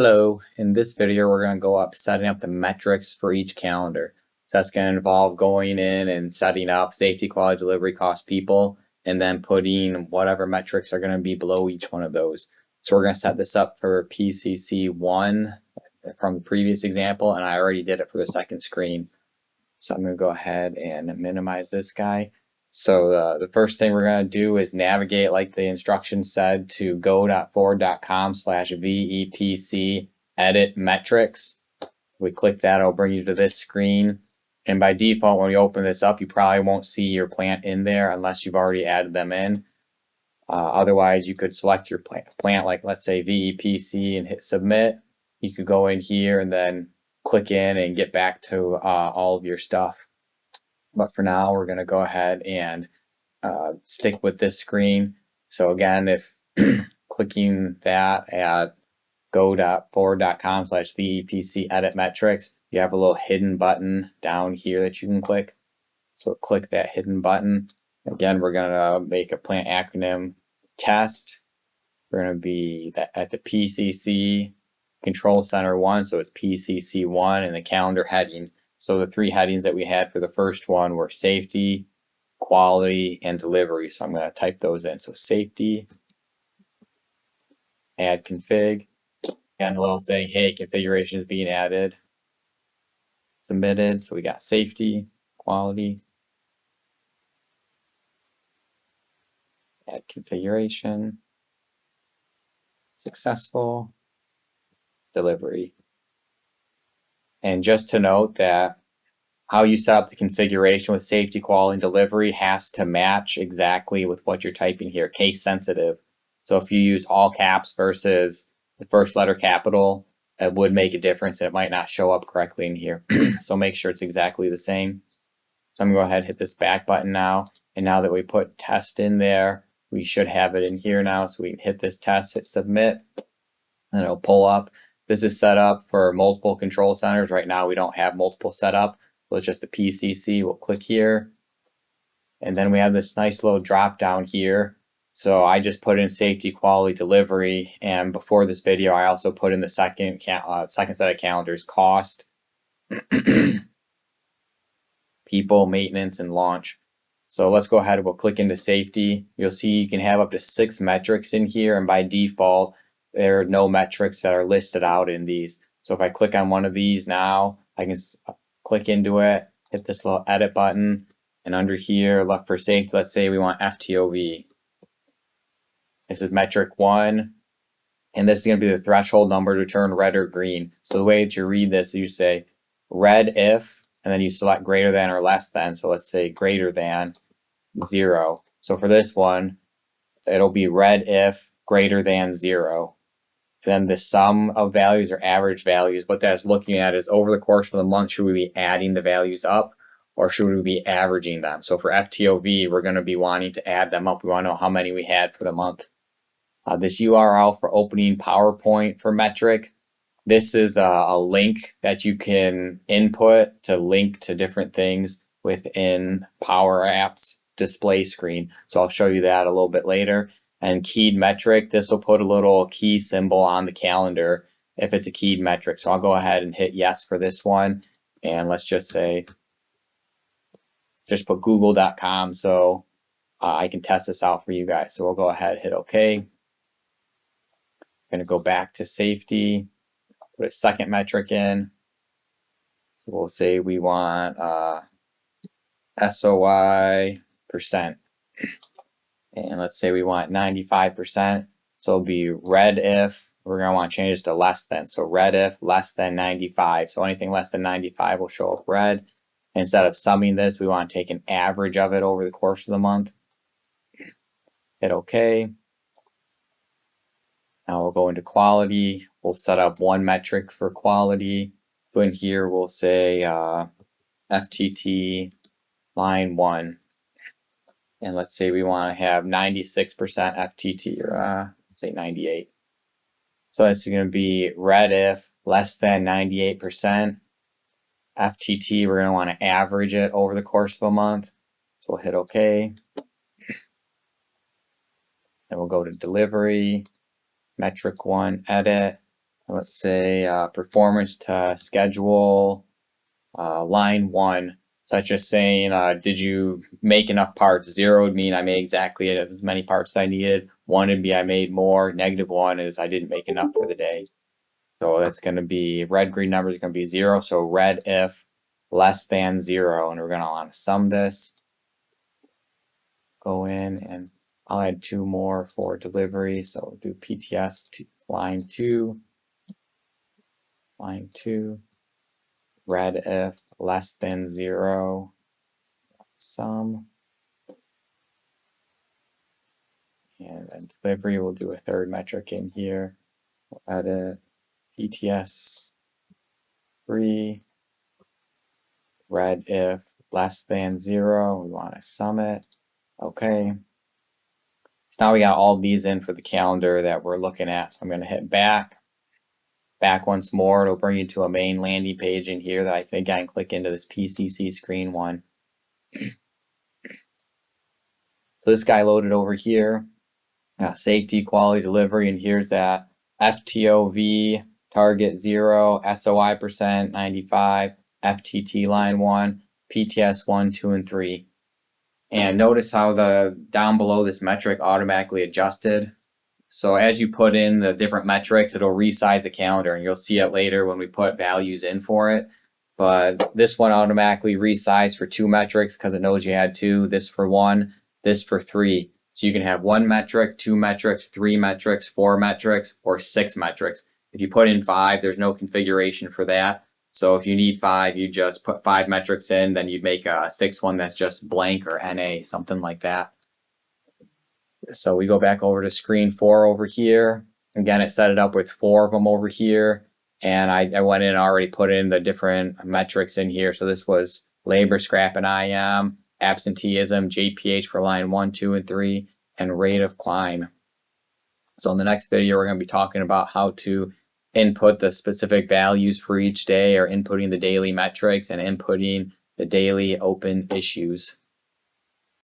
Hello, in this video we're going to go up setting up the metrics for each calendar. So that's going to involve going in and setting up safety, quality, delivery, cost, people, and then putting whatever metrics are going to be below each one of those. So we're going to set this up for PCC1 from the previous example, and I already did it for the second screen. So I'm going to go ahead and minimize this guy. So the first thing we're going to do is navigate, like the instructions said, to go.ford.com/VEPC edit metrics. We click that, it'll bring you to this screen. And by default, when you open this up, you probably won't see your plant in there unless you've already added them in. Otherwise, you could select your plant, like let's say VEPC, and hit submit. You could go in here and then click in and get back to all of your stuff. But for now, we're going to go ahead and stick with this screen. So again, if clicking that at go.ford.com/VEPC edit metrics, you have a little hidden button down here that you can click. So click that hidden button. Again, we're going to make a plant acronym test. We're going to be at the PCC Control Center 1, so it's PCC1 in the calendar heading. So the three headings that we had for the first one were safety, quality, and delivery. So I'm going to type those in. So safety, add config, and a little thing, hey, configuration is being added, submitted. So we got safety, quality, add configuration, successful, delivery. And just to note that how you set up the configuration with safety, quality, and delivery has to match exactly with what you're typing here, case sensitive. So if you use all caps versus the first letter capital, it would make a difference. It might not show up correctly in here. So make sure it's exactly the same. So I'm going to go ahead and hit this back button now. And now that we put test in there, we should have it in here now. So we can hit this test, hit submit, and it'll pull up. This is set up for multiple control centers. Right now we don't have multiple set up. So it's just the PCC. We'll click here. And then we have this nice little drop down here. So I just put in safety, quality, delivery. And before this video, I also put in the second set of calendars, cost, people, maintenance, and launch. So let's go ahead and we'll click into safety. You'll see you can have up to 6 metrics in here. And by default, there are no metrics that are listed out in these. So if I click on one of these now, I can click into it, hit this little edit button, and under here, look for safety. Let's say we want FTOV. This is metric 1, and this is going to be the threshold number to turn red or green. So the way that you read this, you say red if, and then you select greater than or less than. So let's say greater than 0. So for this one, it'll be red if greater than 0. Then the sum of values or average values, what that's looking at is over the course of the month, should we be adding the values up or should we be averaging them? So for FTOV, we're going to be wanting to add them up. We want to know how many we had for the month. This URL for opening PowerPoint for metric, this is a link that you can input to link to different things within Power Apps display screen. So I'll show you that a little bit later. And keyed metric, this will put a little key symbol on the calendar if it's a keyed metric. So I'll go ahead and hit yes for this one. And let's just say, just put google.com so I can test this out for you guys. So we'll go ahead and hit OK. I'm going to go back to safety, put a second metric in. So we'll say we want SOI %. And let's say we want 95%. So it'll be red if, we're going to want to change this to less than. So red if less than 95. So anything less than 95 will show up red. Instead of summing this, we want to take an average of it over the course of the month. Hit OK. Now we'll go into quality. We'll set up one metric for quality. So in here we'll say FTT line 1. And let's say we want to have 96% FTT, or let's say 98. So that's going to be red if less than 98%. FTT, we're going to want to average it over the course of a month. So we'll hit OK. And we'll go to delivery, metric 1, edit. let's say performance to schedule line 1. So that's just saying, did you make enough parts? 0 would mean I made exactly as many parts as I needed. 1 would be I made more. -1 is I didn't make enough for the day. So that's going to be red, green numbers are going to be 0. So red if less than 0. And we're going to want to sum this. Go in and I'll add 2 more for delivery. So do PTS to line 2. Line 2. Red if less than 0. Sum. And then delivery, we'll do a third metric in here. We'll edit PTS 3. Red if less than 0. We want to sum it. Okay. So now we got all these in for the calendar that we're looking at. So I'm going to hit back. Back once more. It'll bring you to a main landing page in here that I can again click into this PCC screen one. So this guy loaded over here. Safety, quality, delivery, and here's that FTOV target 0, SOI percent 95, FTT line 1, PTS 1, 2, and 3. And notice how the down below this metric automatically adjusted. So as you put in the different metrics, it'll resize the calendar, and you'll see it later when we put values in for it. But this one automatically resized for 2 metrics because it knows you had 2, this for 1, this for 3. So you can have 1 metric, 2 metrics, 3 metrics, 4 metrics, or 6 metrics. If you put in 5, there's no configuration for that. So if you need 5, you just put 5 metrics in, then you'd make a 6th one that's just blank or NA, something like that. So we go back over to screen 4 over here. Again, it set it up with 4 of them over here. And I went in and already put in the different metrics in here. So this was labor, scrap, and IM, absenteeism, JPH for line 1, 2, and 3, and rate of climb. So in the next video, we're going to be talking about how to input the specific values for each day, or inputting the daily metrics and inputting the daily open issues.